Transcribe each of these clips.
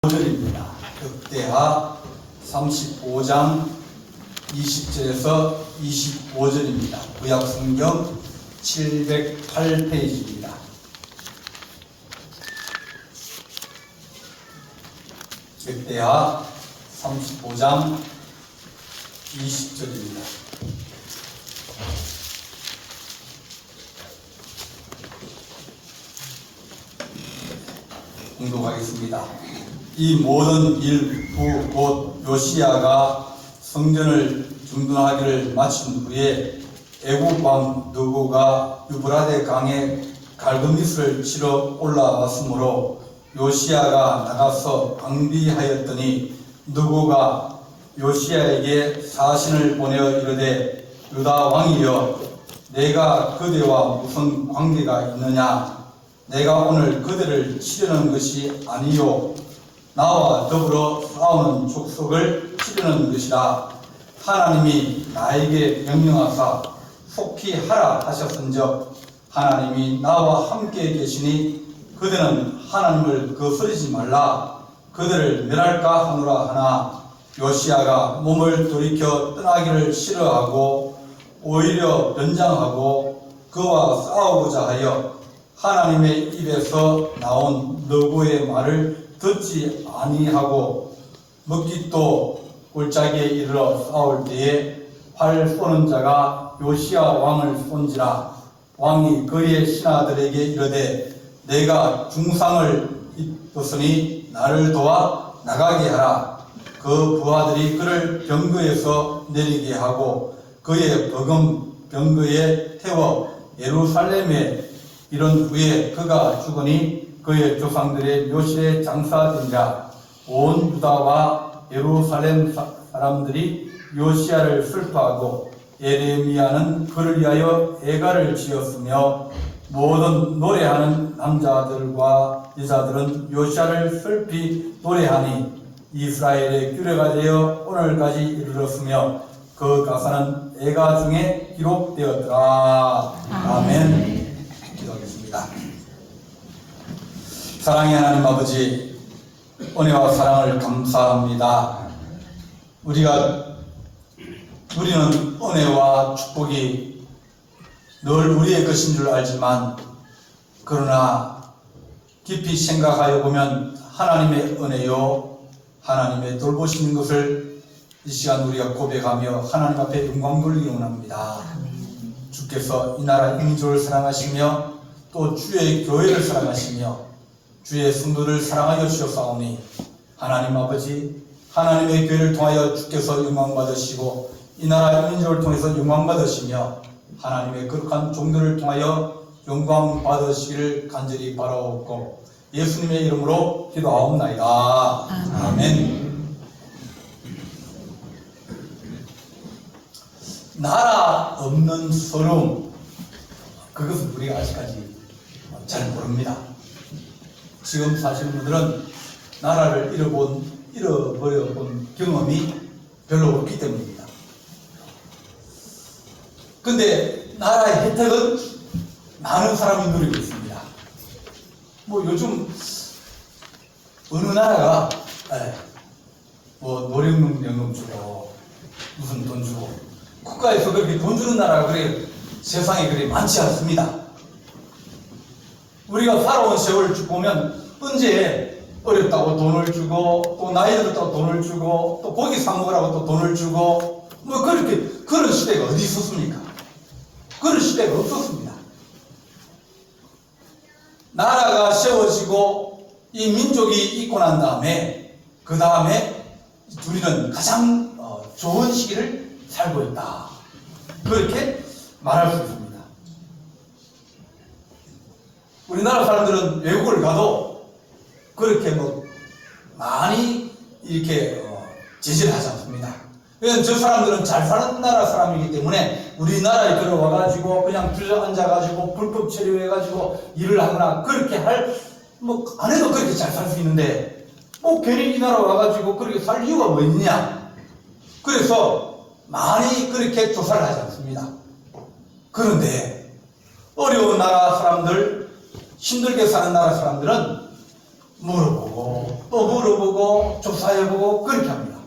5절입니다. 역대하 35장 20절에서 25절입니다. 구약성경 708페이지입니다. 역대하 35장 20절입니다. 공독하겠습니다. 이 모든 일부 곧 요시야가 성전을 중둔하기를 마친 후에 애굽 왕 느고가 유브라데 강에 갈그미스를 치러 올라왔으므로 요시야가 나가서 방비하였더니 느고가 요시야에게 사신을 보내어 이르되 유다 왕이여 내가 그대와 무슨 관계가 있느냐? 내가 오늘 그대를 치려는 것이 아니요 나와 더불어 싸우는 족속을 치르는 것이라. 하나님이 나에게 명령하사 속히 하라 하셨은즉 하나님이 나와 함께 계시니 그대는 하나님을 거스르지 말라. 그들을 멸할까 하노라 하나 요시야가 몸을 돌이켜 떠나기를 싫어하고 오히려 변장하고 그와 싸우고자 하여 하나님의 입에서 나온 느고의 말을 듣지 아니하고 먹깃도 골짜기에 이르러 싸울 때에 활 쏘는 자가 요시야 왕을 쏜지라. 왕이 그의 신하들에게 이르되 내가 중상을 입었으니 나를 도와 나가게 하라. 그 부하들이 그를 병거에서 내리게 하고 그의 버금 병거에 태워 예루살렘에 이른 후에 그가 죽으니 그의 조상들의 묘실에 장사되니라. 온 유다와 예루살렘 사람들이 요시야를 슬퍼하고 예레미야는 그를 위하여 애가를 지었으며 모든 노래하는 남자들과 여자들은 요시야를 슬피 노래하니 이스라엘의 규례가 되어 오늘까지 이르렀으며 그 가사는 애가 중에 기록되었더라. 아멘. 기도하겠습니다. 사랑의 하나님 아버지, 은혜와 사랑을 감사합니다. 우리는 은혜와 축복이 늘 우리의 것인 줄 알지만 그러나 깊이 생각하여 보면 하나님의 은혜요 하나님의 돌보시는 것을 이 시간 우리가 고백하며 하나님 앞에 영광 돌리기 원합니다. 주께서 이 나라 인조를 사랑하시며 또 주의 교회를 사랑하시며 주의 성도를 사랑하여 주셨사오니 하나님 아버지, 하나님의 교회를 통하여 주께서 영광 받으시고 이 나라 민족을 통해서 영광 받으시며 하나님의 거룩한 종들을 통하여 영광 받으시기를 간절히 바라옵고 예수님의 이름으로 기도하옵나이다. 아멘. 나라 없는 서름, 그것은 우리가 아직까지 잘 모릅니다. 지금 사시는 분들은 나라를 잃어버려본 경험이 별로 없기 때문입니다. 근데 나라의 혜택은 많은 사람이 누리고 있습니다. 뭐 요즘 어느 나라가 뭐 노령연금 주고 무슨 돈 주고 국가에서 그렇게 돈 주는 나라가 그래 세상에 그래 많지 않습니다. 우리가 살아온 세월을 쭉 보면 언제 어렵다고 돈을 주고 또 나이 들었다고 돈을 주고 또 고기 사 먹으라고 또 돈을 주고 뭐 그렇게 그런 시대가 어디 있었습니까? 그런 시대가 없었습니다. 나라가 세워지고 이 민족이 있고 난 다음에 그 다음에 우리는 가장 좋은 시기를 살고 있다. 그렇게 말할 수 있습니다. 우리나라 사람들은 외국을 가도 그렇게 뭐 많이 이렇게 제지를 하지 않습니다. 왜냐하면 저 사람들은 잘 사는 나라 사람이기 때문에 우리나라에 들어와가지고 그냥 주저앉아가지고 불법 체류해가지고 일을 하거나 그렇게 안 해도 그렇게 잘 살 수 있는데 뭐 괜히 이 나라 와가지고 그렇게 살 이유가 뭐 있느냐. 그래서 많이 그렇게 조사를 하지 않습니다. 그런데 어려운 나라 사람들, 힘들게 사는 나라 사람들은 물어보고 또 물어보고 조사해보고 그렇게 합니다.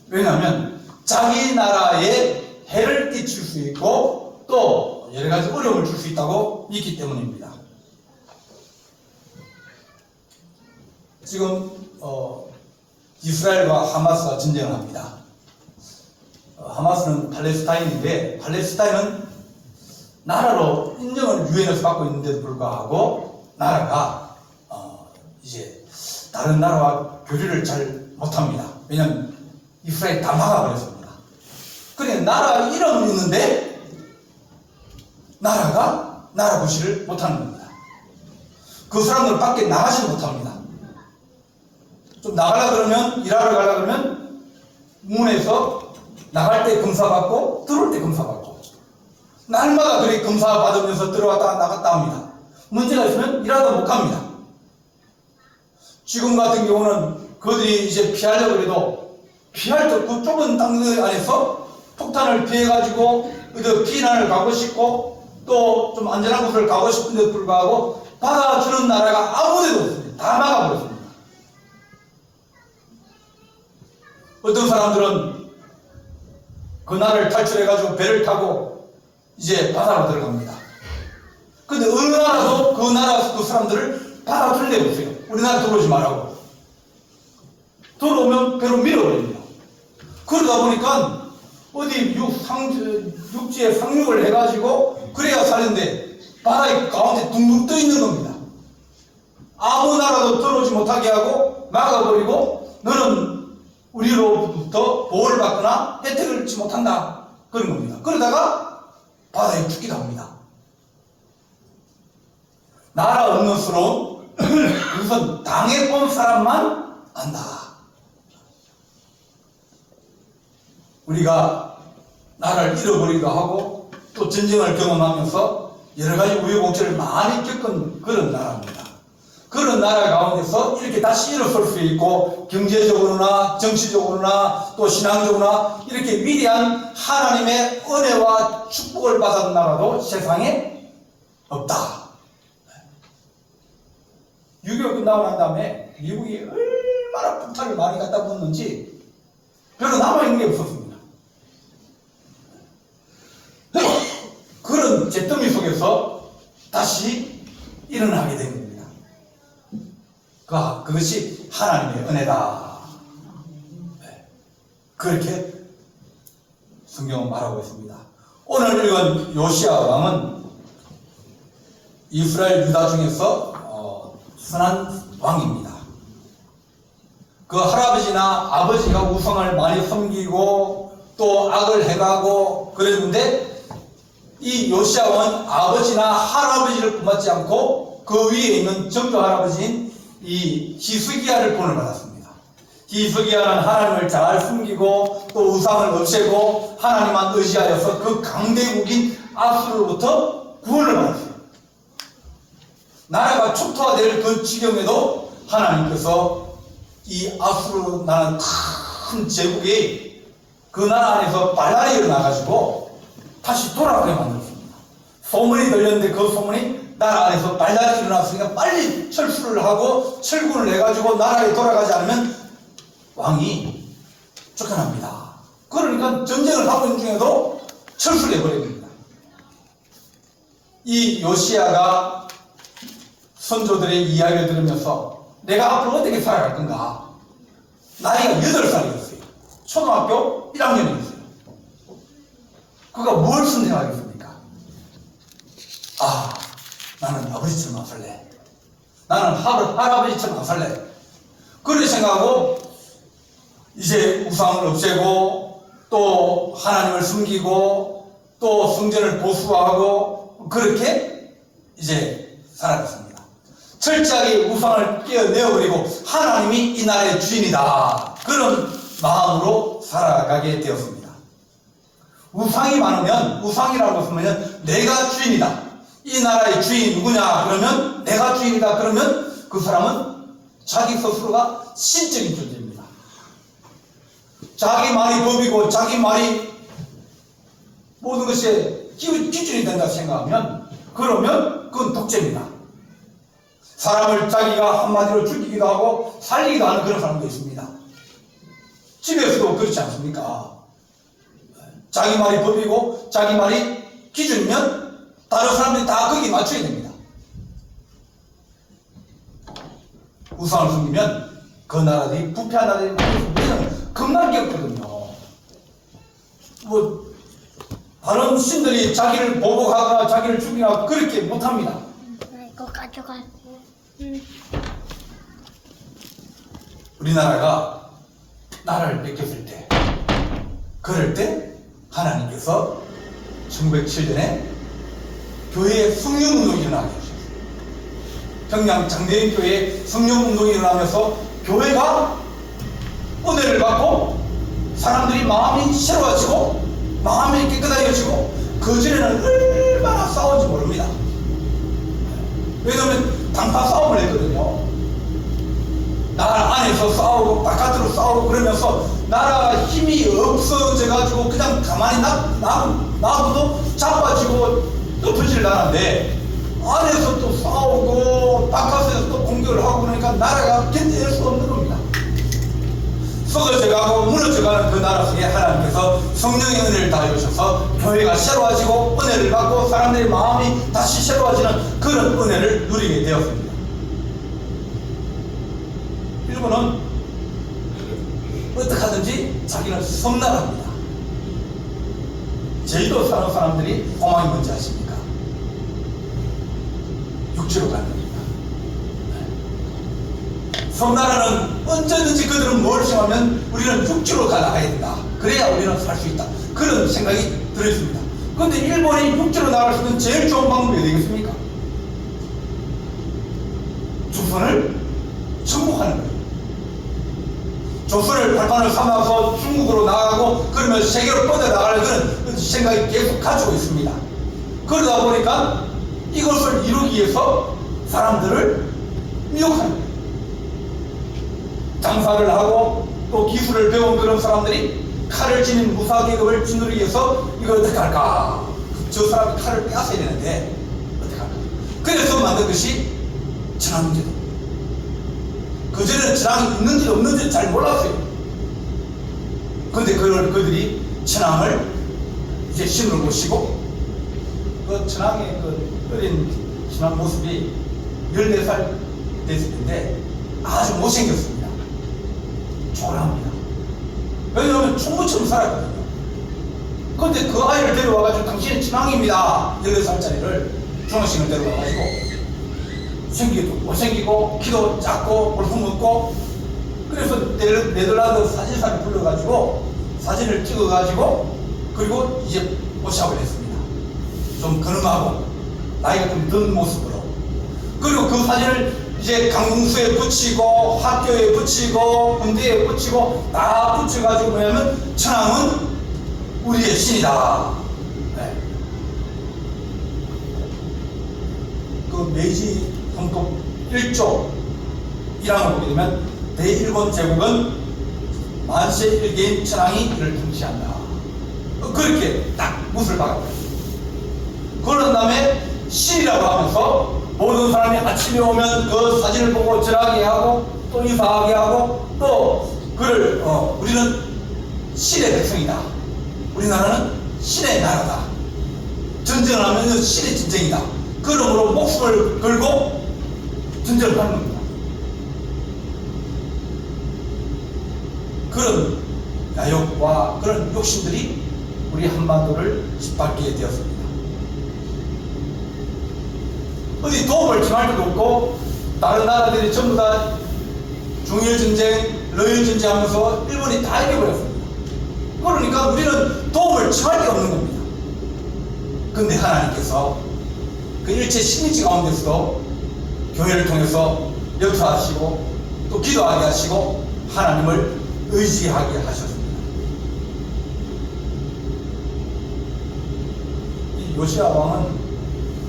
왜냐하면 자기 나라에 해를 끼칠 수 있고 또 여러 가지 어려움을 줄 수 있다고 믿기 때문입니다. 지금 이스라엘과 하마스가 전쟁을 합니다. 하마스는 팔레스타인인데 팔레스타인은 나라로 인정을 유엔에서 받고 있는데도 불구하고 나라가 이제 다른 나라와 교류를 잘 못합니다. 왜냐하면 이스라엘이 다 막아버렸습니다. 그러니까 나라 이름은 있는데 나라가 나라 구실을 못하는 겁니다. 그 사람들 밖에 나가지 못합니다. 좀 나가려 그러면 일하러 가려 그러면 문에서 나갈 때 검사받고 들어올 때 검사받고 날마다 그렇게 검사받으면서 들어왔다 나갔다 합니다. 문제가 있으면 일하다 못 갑니다. 지금 같은 경우는 그들이 이제 피하려고 해도 피할 때 그 좁은 땅 안에서 폭탄을 피해가지고 피난을 가고 싶고 또 좀 안전한 곳을 가고 싶은데도 불구하고 받아주는 나라가 아무데도 없습니다. 다 막아버렸습니다. 어떤 사람들은 그 나라를 탈출해가지고 배를 타고 이제 바다로 들어갑니다. 근데 어느 나라도 그 나라 그 사람들을 받아줄 데가 없어요. 우리나라 들어오지 말라고. 들어오면 배로 밀어버립니다. 그러다 보니까 어디 육지에 상륙을 해가지고 그래야 사는데 바다의 가운데 둥둥 떠 있는 겁니다. 아무 나라도 들어오지 못하게 하고 막아버리고 너는 우리로부터 보호를 받거나 혜택을 얻지 못한다. 그런 겁니다. 그러다가 바다에 죽기도 합니다. 나라 없는 수로 우선 당해본 사람만 안다. 우리가 나라를 잃어버리기도 하고 또 전쟁을 경험하면서 여러 가지 우여곡절을 많이 겪은 그런 나라입니다. 그런 나라 가운데서 이렇게 다시 일어설 수 있고 경제적으로나 정치적으로나 또 신앙적으로나 이렇게 위대한 하나님의 은혜와 축복을 받은 나라도 세상에 없다. 6.25 끝나고 난 다음에 미국이 얼마나 폭탄을 많이 갖다 붙는지 별로 남아있는 게 없었습니다. 그런 잿더미 속에서 다시 일어나게 된 겁니다. 그것이 하나님의 은혜다. 그렇게 성경은 말하고 있습니다. 오늘 읽은 요시야 왕은 이스라엘 유다 중에서 선한 왕입니다. 그 할아버지나 아버지가 우상을 많이 섬기고 또 악을 행하고 그랬는데 이 요시야 왕은 아버지나 할아버지를 품었지 않고 그 위에 있는 정조 할아버지인 이 히스기야를 본을 받았습니다. 히스기야는 하나님을 잘 숨기고 또 우상을 없애고 하나님만 의지하여서 그 강대국인 아수르로부터 구원을 받았어요. 나라가 초토화될 그 지경에도 하나님께서 이 아수르라는 큰 제국이 그 나라 안에서 반란이 일어나가지고 다시 돌아가게 만들었습니다. 소문이 들렸는데 그 소문이 나라 안에서 반란이 일어났으니까 빨리 철수를 하고 철군을 해가지고 나라에 돌아가지 않으면 왕이 쫓겨납니다. 그러니까 전쟁을 하고 있는 중에도 철수를 해버립니다. 이 요시야가 선조들의 이야기를 들으면서 내가 앞으로 어떻게 살아갈 건가? 나이가 8살이었어요. 초등학교 1학년이었어요. 그가 뭘 선택하겠습니까? 나는 아버지처럼 안 살래. 나는 할아버지처럼 안 살래. 그렇게 생각하고 이제 우상을 없애고 또 하나님을 숨기고 또 성전을 보수하고 그렇게 이제 살아갔습니다. 철저하게 우상을 떼어내어버리고 하나님이 이 나라의 주인이다. 그런 마음으로 살아가게 되었습니다. 우상이 많으면 우상이라고 하면 내가 주인이다. 이 나라의 주인이 누구냐 그러면 내가 주인이다 그러면 그 사람은 자기 스스로가 신적인 존재입니다. 자기 말이 법이고 자기 말이 모든 것의 기준이 된다 생각하면 그러면 그건 독재입니다. 사람을 자기가 한마디로 죽이기도 하고 살리기도 하는 그런 사람도 있습니다. 집에서도 그렇지 않습니까? 자기 말이 법이고 자기 말이 기준이면 다른 사람들이 다 거기에 맞춰야 됩니다. 우상을 숨기면 그 나라들이 부패한 나라들이 우리는 겁나게 없거든요. 뭐 다른 신들이 자기를 보복하거나 자기를 죽이거나 그렇게 못합니다. 이거 가져가. 우리나라가 나라를 뺏겼을 때, 그럴 때 하나님께서 1907년에 교회에 성령운동이 일어나게 하셨어요. 평양 장대인 교회에 성령운동이 일어나면서 교회가 은혜를 받고 사람들이 마음이 새로워지고 마음이 깨끗해지고 그전에는 얼마나 싸운지 모릅니다. 왜냐하면 당파 싸움을 했거든요. 나라 안에서 싸우고 바깥으로 싸우고 그러면서 나라가 힘이 없어져가지고 그냥 가만히 놔둬도 자빠지고 엎어질 나라인데 안에서 또 싸우고 바깥에서 또 공격을 하고 그러니까 나라가 견딜 수 없는 겁니다. 썩어져가고 무너져가는 그 나라 속에 하나님께서 성령의 은혜를 다해주셔서 교회가 새로워지고 은혜를 받고 사람들의 마음이 다시 새로워지는 그런 은혜를 누리게 되었습니다. 일본은 어떻게 하든지 자기는 성나라입니다. 제주도 사는 사람들이 공항이 뭔지 아십니까? 육지로 가는 겁니다. 성나라는 언제든지 그들은 뭘 생각하면 우리는 육지로 나가야 된다. 그래야 우리는 살 수 있다. 그런 생각이 들어있습니다. 그런데 일본이 육지로 나갈 수 있는 제일 좋은 방법이 되겠습니까? 조선을 정복하는 거예요. 조선을 발판을 삼아서 중국으로 나가고 그러면 세계로 뻗어나가는 그런 생각이 계속 가지고 있습니다. 그러다 보니까 이것을 이루기 위해서 사람들을 미혹하는 거예요. 장사를 하고 또 기술을 배운 그런 사람들이 칼을 지닌 무사계급을 짓누르기 위해서 이걸 어떻게 할까? 저 사람이 칼을 빼앗아야 되는데 어떻게 할까? 그래서 만든 것이 천황제도. 그전에는 천황이 있는지 없는지 잘 몰랐어요. 그런데 그들이 천황을 이제 신을 모시고 그 천황의 그 어린 천황 모습이 14살 됐을 텐데 아주 못생겼습니다. 초라합니다. 왜냐하면 총무처럼 살았거든요. 그런데 그 아이를 데려와가지고 당신은 천황입니다. 14살짜리를 중학생을 데려와가지고 생기도 못생기고 키도 작고 볼품없고 그래서 네덜란드 사진사를 불러가지고 사진을 찍어가지고 그리고 이제 포샵을 했습니다. 좀 근엄하고 나이가 좀 든 모습으로. 그리고 그 사진을 이제 강공수에 붙이고 학교에 붙이고 군대에 붙이고 다 붙여가지고 뭐냐면 천황은 우리의 신이다. 네. 그 메이지 헌법 1조 1항을 보게 되면 대일본 제국은 만세 일개인 천황이 이를 통치한다. 그렇게 딱 못을 박았다. 그런 다음에 신이라고 하면서 모든 사람이 아침에 오면 그 사진을 보고 절하게 하고 또 인사하게 하고 또 그를 우리는 신의 백성이다. 우리나라는 신의 나라다. 전쟁을 하면 신의 전쟁이다. 그러므로 목숨을 걸고 전쟁을 하는 겁니다. 그런 야욕과 그런 욕심들이 우리 한반도를 짓밟게 되었습니다. 어디 도움을 청할 것도 없고 다른 나라들이 전부 다 중일전쟁, 러일전쟁 하면서 일본이 다 이겨버렸습니다. 그러니까 우리는 도움을 청할 게 없는 겁니다. 그런데 하나님께서 그 일체 식민지 가운데서도 교회를 통해서 역사하시고 또 기도하게 하시고 하나님을 의지하게 하셨습니다. 이 요시야 왕은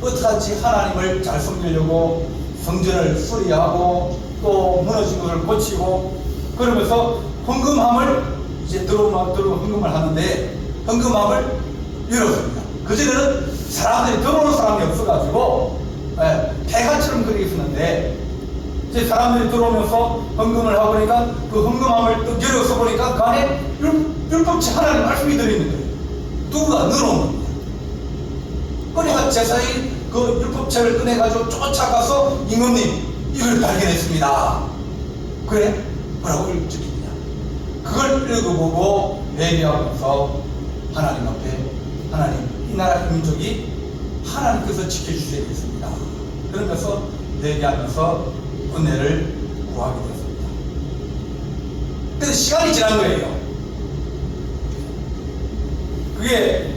어떡하지 하나님을 잘 섬기려고 성전을 수리하고 또 무너진 것을 고치고 그러면서 헌금함을 이제 들어오면 헌금을 하는데 헌금함을 열었습니다. 그전에는 사람들이 들어오는 사람이 없어가지고 폐가처럼 그렇게 있었는데 이제 사람들이 들어오면서 헌금을 하고 보니까 그 헌금함을 또 열어서 보니까 그 안에 율법치 하나님 말씀이 들어있는 거예요. 누구가 넣어놓은 겁니다. 그러니까 제사장이 그 율법책을 꺼내가지고 쫓아가서 임금님 이걸 발견했습니다. 그래? 뭐라고 읽힙니다. 그걸 읽어보고 회개하면서 하나님 앞에 하나님 이 나라 민족이 하나님께서 지켜주셔야겠습니다. 그러면서 회개하면서 은혜를 구하게 됐습니다. 그래서 시간이 지난 거예요. 그게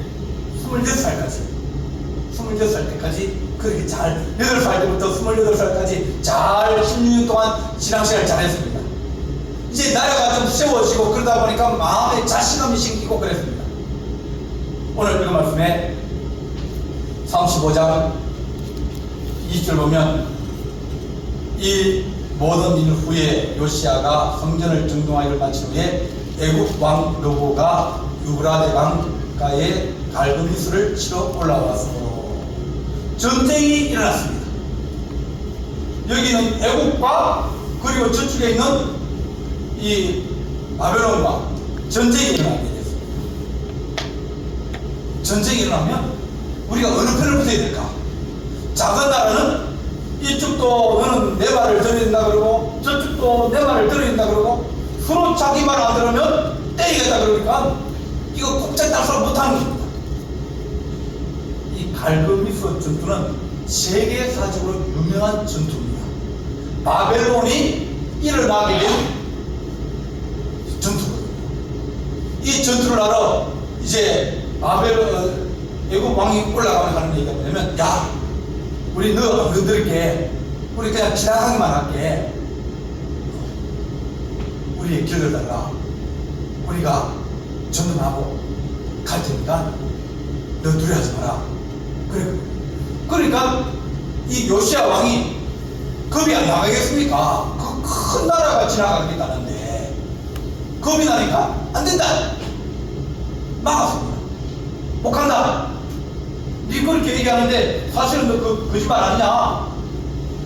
26살 때까지 그렇게 잘 8살 때부터 28살까지 잘 16년 동안 신앙생활을 잘했습니다. 이제 나라가 좀 세워지고 그러다 보니까 마음에 자신감이 생기고 그랬습니다. 오늘 그 말씀에 35장 20절 보면 이 모든 일 후에 요시야가 성전을 정동하기를 마친 후에 애굽 왕 느고가 유브라데 강가에 갈그미스를 치러 올라와서 전쟁이 일어났습니다. 여기는 애국과 그리고 저쪽에 있는 이 바벨론과 전쟁이 일어나게 됐습니다. 전쟁이 일어나면 우리가 어느 편을 붙어야 될까? 작은 나라는 이쪽도 너는 내 말을 들어야 된다 그러고 저쪽도 내 말을 들어야 된다 그러고 서로 자기 말 안 들으면 때리겠다 그러니까 이거 꼼짝 달싹 못하는 겁니다. 이 갈그미스 전투는 세계사적으로 유명한 전투입니다. 바벨론이 일어나게 된 전투거든요. 이 전투를 하러 이제 바벨론 애굽 왕이 올라가면 하는 얘기가 뭐냐면 야 우리 너 안 건드릴게 우리 그냥 지나가기만 할게 우리의 길을 달라 우리가 전등하고 갈 테니까 너 두려워하지 마라. 그래. 그러니까 이 요시야 왕이 겁이 안 나가겠습니까? 그 큰 나라가 지나가겠다는데 겁이 나니까 안 된다. 막았습니다. 못 간다. 니 그렇게 얘기하는데 사실은 너 그 거짓말 아니냐?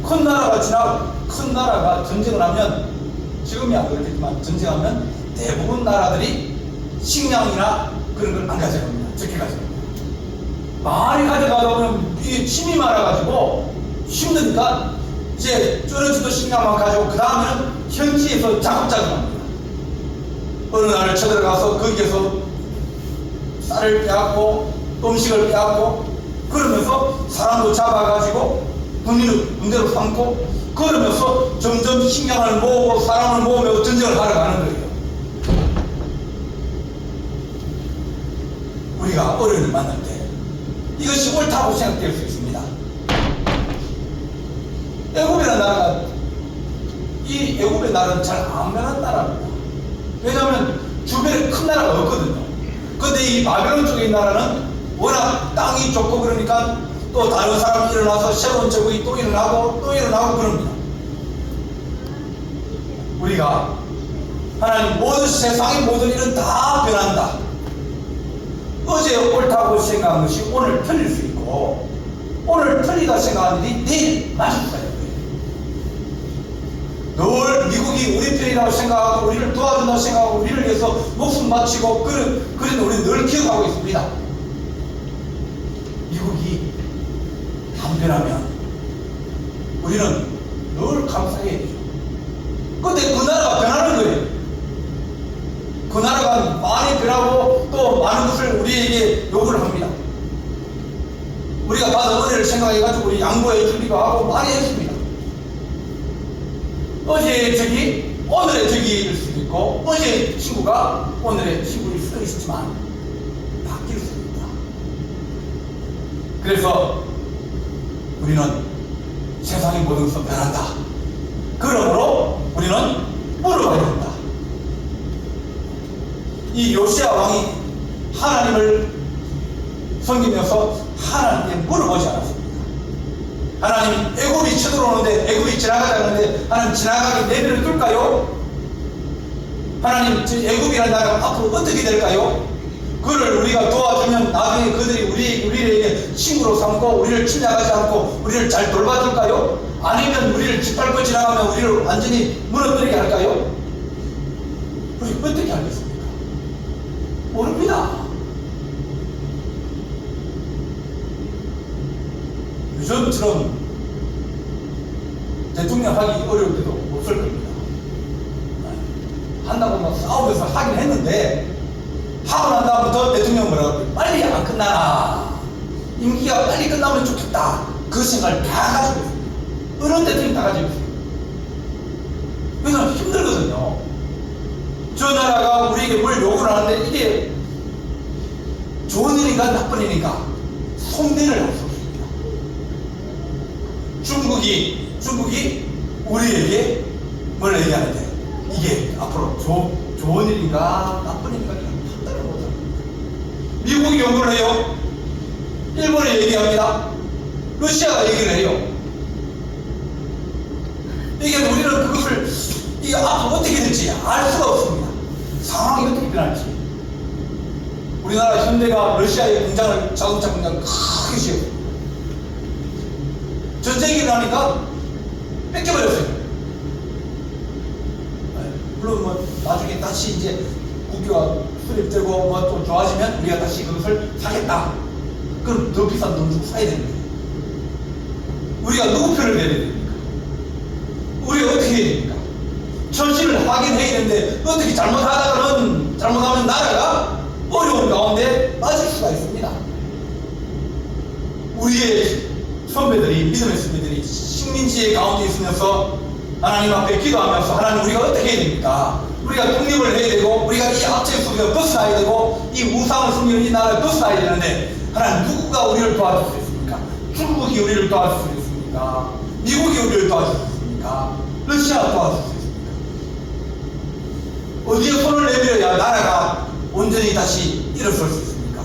큰 나라가 전쟁을 하면 지금이 안 그렇겠지만 전쟁하면 대부분 나라들이 식량이나 그런 걸 안 가져갑니다. 적게 가져갑니다. 많이 가져가다 보면 이게 힘이 많아가지고 힘드니까 이제 쫄여주도 식량만 가지고 그 다음에는 현지에서 자급자급합니다. 어느 날 쳐들어가서 거기에서 쌀을 빼앗고 음식을 빼앗고 그러면서 사람도 잡아가지고 군대로 삼고 그러면서 점점 식량을 모으고 사람을 모으면서 전쟁을 하러 가는 거예요. 우리가 어려움을 만날 때 이것이 옳다고 생각될 수 있습니다. 애굽이라는 나라가 이 애굽의 나라는 잘 안 변한 나라입니다. 왜냐하면 주변에 큰 나라가 없거든요. 근데 이 바벨론 쪽의 나라는 워낙 땅이 좋고 그러니까 또 다른 사람이 일어나서 새로운 제국이 또 일어나고 그럽니다. 우리가 하나님 모든 세상의 모든 일은 다 변한다. 어제 옳다고 생각한 것이 오늘 틀릴 수 있고 오늘 틀리다 생각한 일이 내일 맞을 수가 있는 거예요. 늘 미국이 우리 편이라고 생각하고 우리를 도와준다고 생각하고 우리를 위해서 목숨 바치고 그런 우리는 늘 기억하고 있습니다. 미국이 안 변하면 우리는 늘 감사해야 되죠. 그런데 그 나라가 변하는 거예요. 그 나라가 많이 변하고 또 많은 것을 우리에게 요구를 합니다. 우리가 받은 은혜를 생각해가지고 우리 양보해 주기도 하고 많이 했습니다. 어제의 적이 오늘의 적일 수도 있고 어제의 친구가 오늘의 친구일 수도 있지만 바뀔 수 있다. 그래서 우리는 세상의 모든 것은 변한다. 그러므로 우리는 물어봐야 된다. 이 요시야 왕이 하나님을 섬기면서 하나님께 물어보지 않았습니다. 하나님 애굽이 쳐들어오는데 애굽이 지나가자는데 하나님 지나가게 내버려 둘까요? 하나님 애굽이라는 나라가 앞으로 어떻게 될까요? 그를 우리가 도와주면 나중에 그들이 우리에게 친구로 삼고 우리를 침략하지 않고 우리를 잘 돌봐줄까요? 아니면 우리를 짓밟고 지나가면 우리를 완전히 무너뜨리게 할까요? 우리 어떻게 하겠습니까? 모릅니다. 요즘처럼 대통령 하기 어려울 때도 없을 겁니다. 한다고 막 싸우면서 하긴 했는데 하고 난 다음부터 대통령 뭐라고 그래요? 빨리 안 끝나나? 임기가 빨리 끝나면 좋겠다. 그 생각을 다 가지고 있습니다. 어느 대통령이 다 가지고 있어요. 그래서 힘들거든요. 저 나라가 우리에게 뭘 요구를 하는데 이게 좋은 일인가 나쁜 일인가 손대를 할 수 없습니다. 중국이 우리에게 뭘 얘기하는데 이게 앞으로 좋은 일인가 나쁜 일인가 판단을 못합니다. 미국이 요구를 해요. 일본이 얘기합니다. 러시아가 얘기를 해요. 이게 우리는 그것을 이게 앞으로 어떻게 될지 알 수가 없습니다. 상황이 어떻게 변할지. 우리나라 현대가 러시아의 공장을 자동차 공장을 크게 지었습니다. 전쟁이 일어나니까 뺏겨버렸어요. 물론 뭐 나중에 다시 이제 국교가 수립되고 뭐 또 좋아지면 우리가 다시 그것을 사겠다. 그럼 더 비싼 돈 주고 사야 되는 거예요. 우리가 누구 편을 내야 됩니까? 우리가 어떻게 해야 됩니까? 현실을 확인해야 되는데 어떻게 잘못하면 나라가 어려운 가운데 빠질 수가 있습니다. 우리의 선배들이 믿음의 선배들이 식민지의 가운데 있으면서 하나님 앞에 기도하면서 하나님 우리가 어떻게 해야 됩니까? 우리가 독립을 해야 되고 우리가 이 압제 속에서 벗어나야 되고 이 우상을 숨기는 이 나라를 벗어나야 되는데 하나님 누구가 우리를 도와줄 수 있습니까? 중국이 우리를 도와줄 수 있습니까? 미국이 우리를 도와줄 수 있습니까? 러시아가 도와줄 수 있습니까? 어디에 손을 내밀어야 나라가 온전히 다시 일어설 수 있습니까?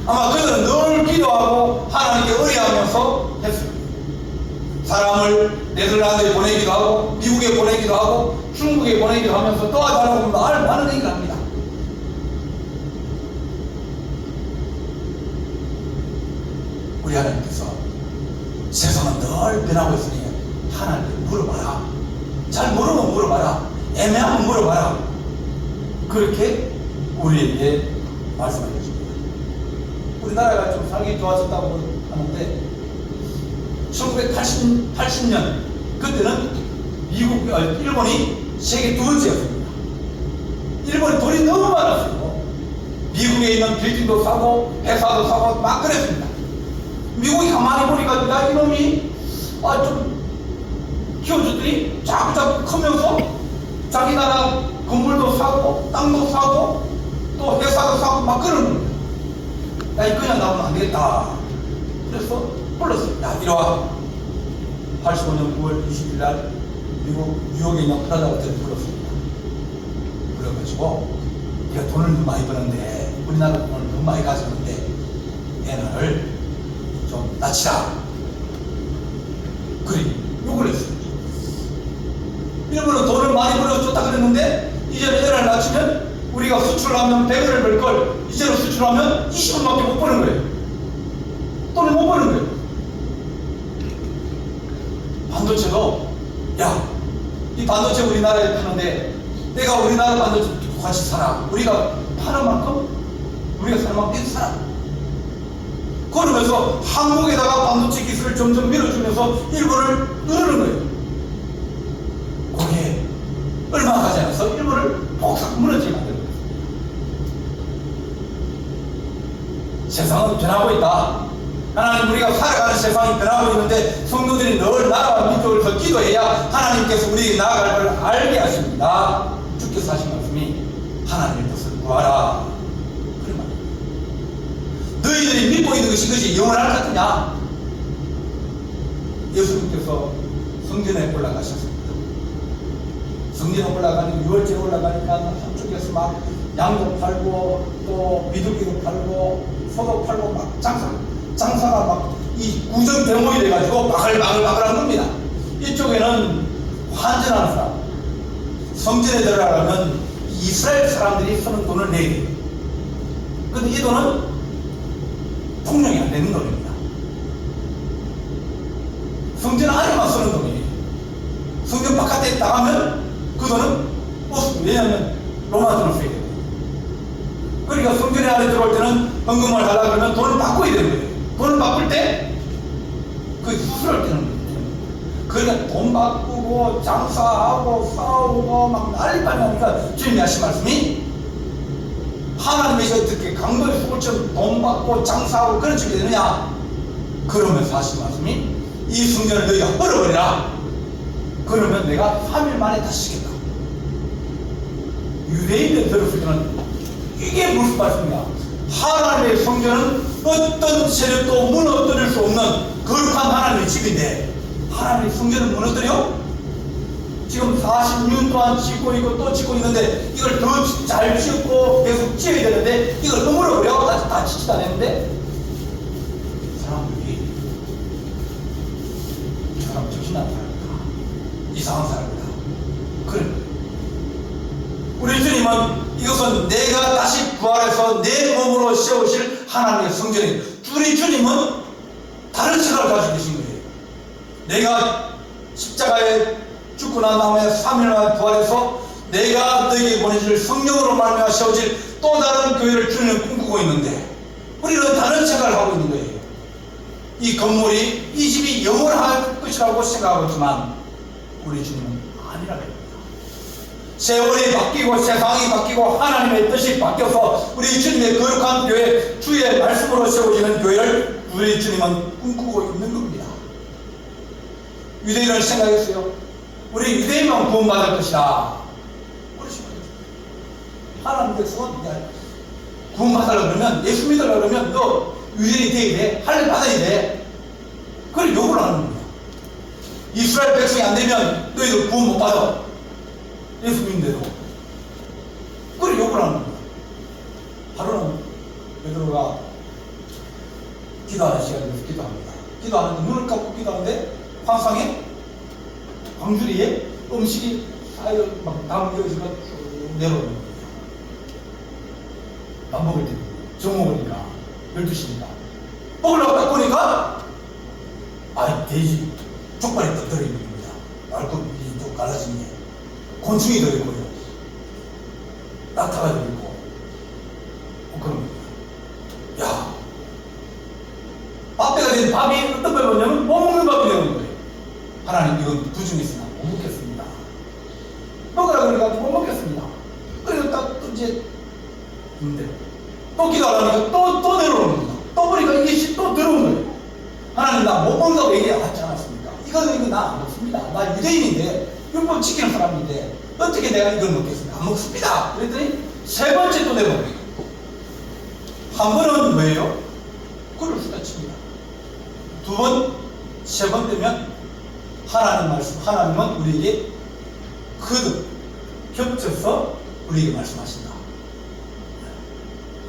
아마 그들은 늘 기도하고 하나님께 의뢰하면서 했습니다. 사람을 네덜란드에 보내기도 하고 미국에 보내기도 하고 중국에 보내기도 하면서 도와달라고 말 많은 얘기를 합니다. 우리 하나님께서 세상은 늘 변하고 있으니 하나님께 물어봐라. 잘 모르면 물어봐라. 애매하면 물어봐라. 그렇게 우리에게 말씀해 주십니다. 우리나라가 좀 살기 좋아졌다고 하는데 1980년 그때는 일본이 세계 두 번째였습니다. 일본이 돈이 너무 많았어요. 미국에 있는 빌딩도 사고 회사도 사고 막 그랬습니다. 미국이 가만히 보니까 야 이놈이 좀 키워줬더니 자꾸 크면서 자기 나라 건물도 사고 땅도 사고 또 회사도 사고 막 그러는 거예요. 야 그냥 나오면 안 되겠다. 그래서 불렀어요. 야 이리와. 85년 9월 20일 날 미국 뉴욕에 있는 프라자 호텔에 불렀습니다. 불러가지고 네가 돈을 너무 많이 버는데 우리나라 돈을 너무 많이 가져오는데 얘네를 좀 낮추라. 그래 욕을 했어요. 일본은 돈을 많이 벌어서 좋다 그랬는데 이제는 얘를 낮추면 우리가 수출하면 100원을 벌 걸 이제는 수출하면 20원밖에 못 버는 거예요. 돈을 못 버는 거예요. 반도체도 야 이 반도체 우리나라에 파는데 내가 우리나라 반도체 같이 사라. 우리가 파는 만큼 우리가 사는 만큼 사라. 그러면서 한국에다가 반도체 기술을 점점 밀어주면서 일본을 누르는 거예요. 거기에 얼마 가지 않아서 일본을 폭삭 무너지게 만드는 거예요. 세상은 변하고 있다. 하나님 우리가 살아가는 세상이 변하고 있는데 성도들이 늘 나라와 민족을 기도해야 하나님께서 우리에게 나아갈 걸 알게 하십니다. 주께서 하신 말씀이 하나님의 뜻을 구하라. 그런 말입니다. 너희들이 믿고 있는 것이 그것이 영원할 것 같으냐? 예수님께서 성전에 올라가셨습니다. 성전에 올라가니까 6월절에 올라가니까 한쪽에서 막 양도 팔고 또 비둘기도 팔고 소도 팔고 막 장사가 막 이 구정 대목이 돼가지고 바글바글한 겁니다. 이쪽에는 환전하는 사람, 성전에 들어가려면 이스라엘 사람들이 쓰는 돈을 내야 돼요. 근데 이 돈은 통용이 안 되는 돈입니다. 성전 안에만 쓰는 돈이에요. 성전 바깥에 나가면 그 돈은 없습니다. 왜냐하면 로마 돈을 써야 돼요. 그러니까 성전 안에 들어올 때는 헌금을 하려고 그러면 돈을 바꿔야 되는 거예요. 돈을 바꿀 때 그 수술할 때는 그러니까 돈 바꾸고 장사하고 싸우고 막 난리판이 하니까 주님이 하신 말씀이 하나님이 어떻게 강도의 수고처럼 돈 받고 장사하고 그런 식이 되느냐? 그러면서 하신 말씀이 이 성전을 너희가 헐어버리라. 그러면 내가 3일 만에 다시 시켰다. 유대인들 들었을 때는 이게 무슨 말씀이냐? 하나님의 성전은 어떤 세력도 무너뜨릴 수 없는 거룩한 하나님의 집인데 하나님의 성전을 무너뜨려? 지금 40년 동안 짓고 있고 또 짓고 있는데 이걸 더 잘 짓고 계속 지어야 되는데 이걸 허물어버려? 아직 다 짓지도 않았는데 사람들이 이 사람 정신나는 사람이다. 이상한 사람이다. 그래. 우리 주님은 이것은 내가 다시 부활해서 내 몸으로 세우실 하나님의 성전이에요. 우리 주님은 다른 생각을 가지고 계신 거예요. 내가 십자가에 죽고 난 다음에 3일 만에 부활해서 내가 너에게 보내줄 성령으로 말미암아 세워질 또 다른 교회를 주님은 꿈꾸고 있는데 우리는 다른 생각을 하고 있는 거예요. 이 건물이 이 집이 영원할 것이라고 생각하고 있지만 우리 주님은 아니라고 합니다. 세월이 바뀌고 세상이 바뀌고 하나님의 뜻이 바뀌어서 우리 주님의 거룩한 교회 주의 말씀으로 세워지는 교회를 우리 주님은 꿈꾸고 있는 겁니다. 유대인은 생각했어요. 우리 유대인만 구원받을 것이다. 하나님께서 구원받으려고 그러면 예수 믿으려고 그러면 너 유대인이 돼야 돼. 할례 받아야 돼. 그걸 요구를 하는 겁니다. 이스라엘 백성이 안 되면 너희들 구원 못 받아. 예수 믿는데도. 그걸 요구를 하는 겁니다. 하루는 베드로가 기도하는 시간에서 기도합니다. 기도하는데 눈을 감고 기도하는데 환상에 광주리에 음식이 쌓여 막 담겨지고 쭉 내려오는 겁니다. 밥 먹을 때 정 먹으니까 12시니까 먹으려고 딱 보니까 돼지 족발이 딱 들어있는 겁니다. 알코올이 좀 갈라진 게 곤충이 들어있고요. 낙타가 들어있고 그런 겁니다. 야, 밥배가 된 밥이 어떤 걸 먹냐면 못 먹는 밥이 되는 거예요. 하나님 이건 부중이 있으나 못 먹겠습니다. 먹으라 그러니까 못 먹겠습니다. 그래서 딱 이제 또 기도하려니까 또 내려오는 겁니다. 또 보니까 이게 또 들어오는 거예요. 하나님 나 못 먹는다고 얘기하지 않았습니까? 이거 나 안 먹습니다. 나 유대인인데 율법 지키는 사람인데 어떻게 내가 이걸 먹겠습니까? 안 먹습니다. 그랬더니 세 번째 또 내려오는 거예요. 한 번은 뭐예요? 꿀을 쏟아칩니다. 두 번, 세 번 되면 하나님 말씀, 하나님은 우리에게 거듭 겹쳐서 우리에게 말씀하신다.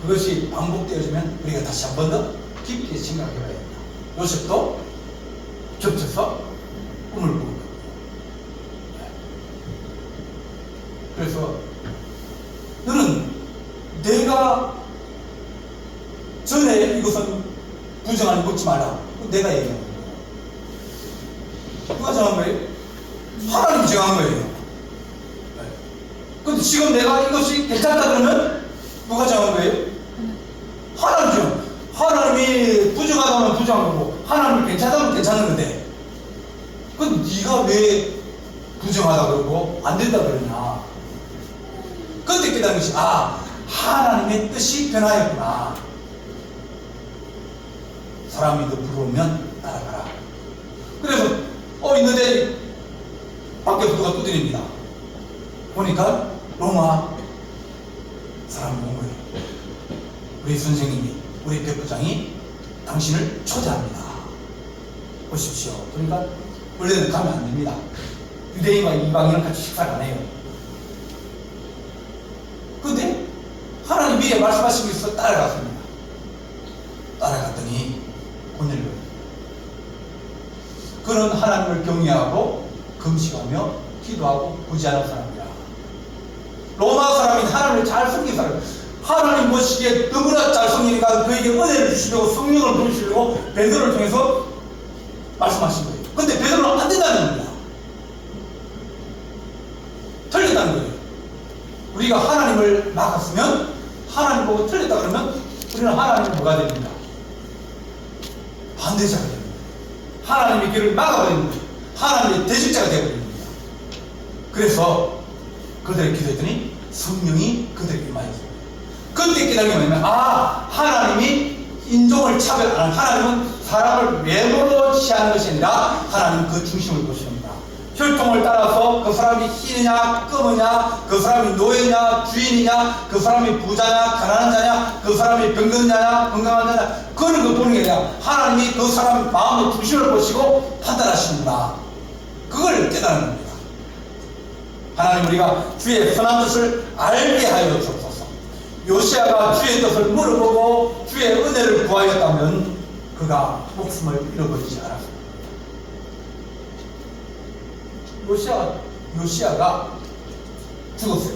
그것이 반복되어지면 우리가 다시 한 번 더 깊게 생각해 봐야 됩니다. 요셉도 겹쳐서 꿈을 꾸는 겁니다. 그래서 너는 내가 전에 이것은 부정하니 먹지 말라. 내가 얘기한 거예요. 누가 정한 거예요? 하나님이 정한 거예요. 근데 지금 내가 이것이 괜찮다 그러면 누가 정한 거예요? 하나님이죠. 하나님이 부정하다면 부정한 거고 하나님이 괜찮다면 괜찮은 건데 그럼 네가 왜 부정하다 그러고 안 된다 그러냐? 그때 깨달은 것이 하나님의 뜻이 변하였구나. 사람이 더 부러우면 따라가라. 그래서 있는데 밖에서 누가 두드립니다. 보니까 로마 사람이 온 거예요. 우리 선생님이, 우리 백부장이 당신을 초대합니다. 오십시오. 그러니까 원래는 가면 안 됩니다. 유대인과 이방인은 같이 식사를 안 해요. 근데 하나님 미리 말씀하신 게 있어서 따라갔습니다. 따라갔더니 고넬료 그는 하나님을 경외하고 금식하며 기도하고 구제하는 사람이라. 로마 사람인 하나님을 잘 섬긴 사람. 하나님 보시기에 너무나 잘성이니까 그에게 은혜를 주시려고 성령을 부으시려고 베드로를 통해서 말씀하신 거예요. 근데 베드로는 안 된다는 겁니다. 틀렸다는 거예요. 우리가 하나님을 막았으면, 하나님 보고 틀렸다 그러면 우리는 하나님이 뭐가 됩니다? 반대자가 됩니다. 하나님의 길을 막아버리는 거예요. 하나님의 대적자가 되어버립니다. 그래서 그들의 기도했더니 성령이 그들에게 임하였습니다. 그때 깨달은 게 뭐냐면, 하나님이 인종을 차별 안 하는, 하나님은 사람을 외모로 취하는 것이 아니라 하나님은 그 중심을 보시는구나. 혈통을 따라서 그 사람이 흰이냐 검으냐, 그 사람이 노예냐 주인이냐, 그 사람이 부자냐 가난한 자냐, 그 사람이 병든 자냐 건강한 자냐, 그런 거 보는 게 아니라 하나님이 그 사람의 마음의 중심을 보시고 판단하시는구나. 그걸 깨달은 겁니다. 하나님, 우리가 주의 선한 뜻을 알게 하여 주옵소서. 요시아가 주의 뜻을 물어보고 주의 은혜를 구하였다면 그가 목숨을 잃어버리지 않았습니다. 요시아가 죽었어요.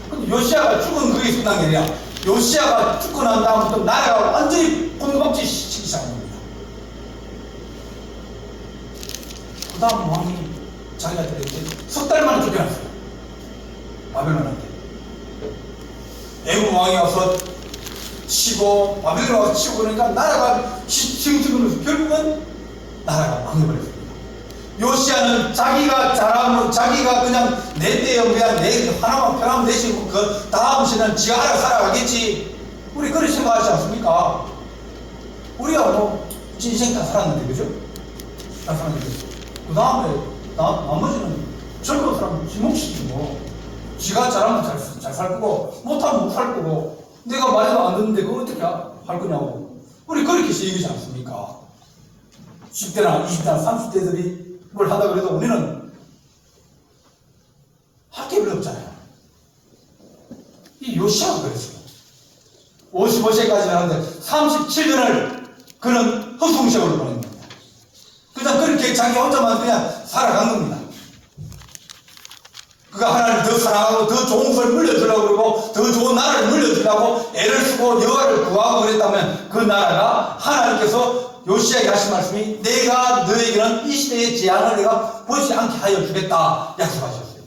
근데 요시아가 죽은 그게 끝난 게 아니라 요시아가 죽고 난 다음부터 나라가 완전히 곤박지 시키기 시작합니다. 그 다음 왕이 자기한테 석 달 만에 쫓겨났어요. 바벨론한테. 애국 왕이 와서 치고, 바벨론 와서 치고, 그러니까 나라가 지금면서 결국은 나라가 망해버렸습니다. 요시아는 자기가 잘하면 자기가 그냥 내 때요, 그냥 내 하나만 편하면 되지, 그 다음 시대는 지가 알아서 살아가겠지. 우리 그렇게 생각하지 않습니까? 우리가 뭐 인생 다 살았는데, 그죠? 다 살았는데 그 다음에 나머지는 젊은 사람은 지목시키고, 뭐 지가 잘하면 잘 살 거고 못하면 못 살 거고, 내가 말해도 안 듣는데 그걸 어떻게 할 거냐고. 우리 그렇게 얘기하지 않습니까? 10대나 20대나 30대들이 뭘 하다 그래도 우리는 할 게 별로 없잖아요. 이 요시아가 그랬어요. 55세까지 하는데 37년을 그는 허송세월을 보낸 겁니다. 그냥 그렇게 자기 혼자만 그냥 살아간 겁니다. 그가 하나님을 더 사랑하고 더 좋은 것을 물려주려고 그러고 더 좋은 나라를 물려주려고 애를 쓰고 여호와를 구하고 그랬다면 그 나라가 하나님께서 요시아에게 하신 말씀이, 내가 너에게는 이 시대의 재앙을 내가 보지 않게 하여 주겠다 약속하셨어요.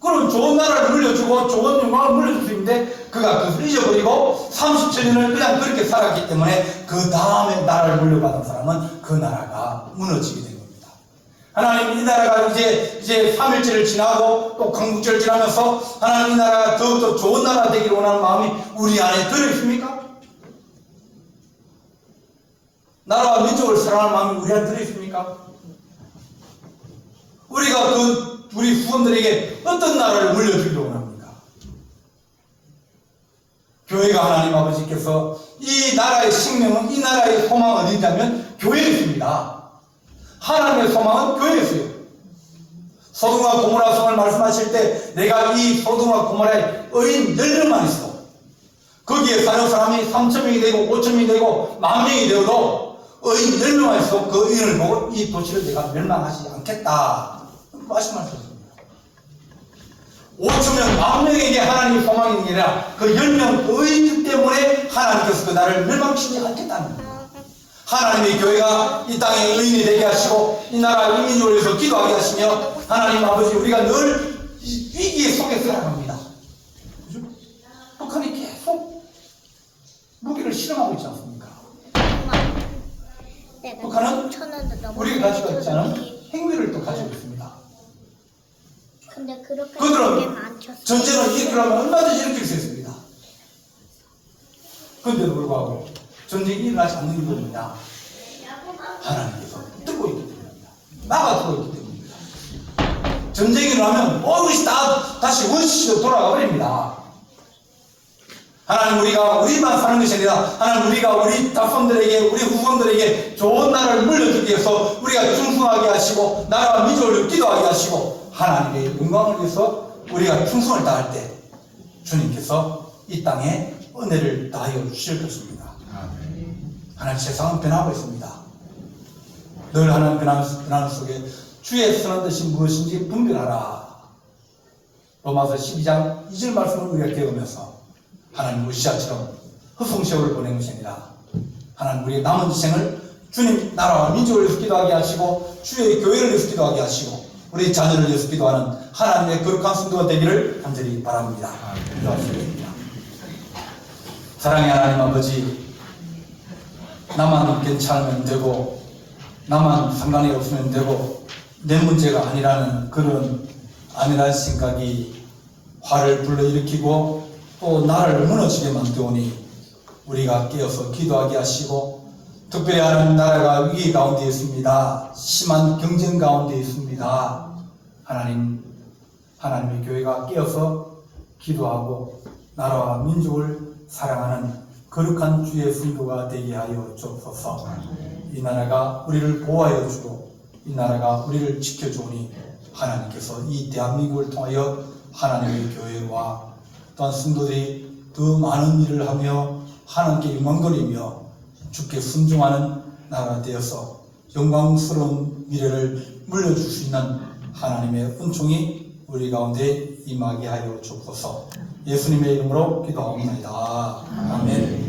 그럼 좋은 나라를 물려주고 좋은 영광을 물려줄 수 있는데 그가 그것을 잊어버리고 37년을 그냥 그렇게 살았기 때문에 그 다음에 나라를 물려받은 사람은 그 나라가 무너지게 된 겁니다. 하나님, 이 나라가 이제 3일째를 지나고 또 강국절을 지나면서 하나님, 이 나라가 더욱더 좋은 나라 되기를 원하는 마음이 우리 안에 들어있습니까? 나라와 민족을 사랑하는 마음이 우리 안에 들어있습니까? 우리가 우리 후손들에게 어떤 나라를 물려주기를 원합니까? 교회가 하나님 아버지께서 이 나라의 생명은, 이 나라의 소망은 어디냐면 교회에 있습니다. 하나님의 소망은 교회에 있어요. 소돔과 고모라 성을 말씀하실 때 내가 이 소돔과 고모라의 의인 10명만 있어, 거기에 사는 사람이 3,000명이 되고 5,000명이 되고 10,000명이 되어도 의인 10명만 있어 그 의인을 보고 이 도시를 내가 멸망하지 않겠다 말씀하셨습니다. 5,000명, 10,000명에게 하나님의 소망이 있는 게 아니라 그 10명 의인 때문에 하나님께서 그 나라를 멸망시키지 않겠다는 겁니다. 하나님의 교회가 이 땅에 의인이 되게 하시고 이 나라 이민족을 위해서 기도하게 하시며, 하나님 아버지, 우리가 늘 위기 속에 살아갑니다. 그죠? 북한이 계속 무기를 실험하고 있지 않습니까? 북한은 우리가 가지고 있지 않은 핵미를 또 가지고 있습니다. 근데 그렇게 그들은 전쟁을 일으키려면 얼마든지 일으킬 수 있습니다. 그런데도 불구하고 전쟁이 일어나지 않는 이유는 뭐냐? 하나님께서 뚫고 있기 때문입니다. 막아두고 있기 때문입니다. 전쟁이 일어나면 모든 것이 다시 원시시대로 돌아가 버립니다. 하나님, 우리만 사는 것이 아니라 하나님, 우리가 우리 자손들에게, 우리 후손들에게 좋은 나라를 물려주기 위해서 우리가 충성하게 하시고 나라와 민족을 기도하게 하시고 하나님의 영광을 위해서 우리가 충성을 다할 때 주님께서 이 땅에 은혜를 다하여 주실 것입니다. 하나님, 세상은 변하고 있습니다. 늘 하나님 변하는 속에 주의 선한 뜻이 무엇인지 분별하라. 로마서 12장 2절 말씀을 우리가 깨우면서 하나님 우시아처럼 허송세월을 보낸 것입니다. 하나님 우리의 남은 인생을 주님 나라와 민족을 위해서 기도하게 하시고 주의 교회를 위해서 기도하게 하시고 우리 자녀를 위해서 기도하는 하나님의 거룩한 성도가 되기를 간절히 바랍니다. 기도하시겠습니다. 사랑의 하나님 아버지, 나만 괜찮으면 되고 나만 상관이 없으면 되고 내 문제가 아니라는 그런 아니라는 생각이 화를 불러일으키고 또 나를 무너지게 만드오니 우리가 깨어서 기도하게 하시고 특별히 하나님 나라가 위기 가운데 있습니다. 심한 경쟁 가운데 있습니다. 하나님의 교회가 깨어서 기도하고 나라와 민족을 사랑하는 거룩한 주의 성도가 되게 하여 주옵소서. 이 나라가 우리를 보호하여 주고 이 나라가 우리를 지켜주오니 하나님께서 이 대한민국을 통하여 하나님의 교회와 또한 성도들이 더 많은 일을 하며 하나님께 영광 돌리며 주께 순종하는 나라가 되어서 영광스러운 미래를 물려줄 수 있는 하나님의 은총이 우리 가운데 임하게 하여 주옵소서. 예수님의 이름으로 기도합니다. 아멘.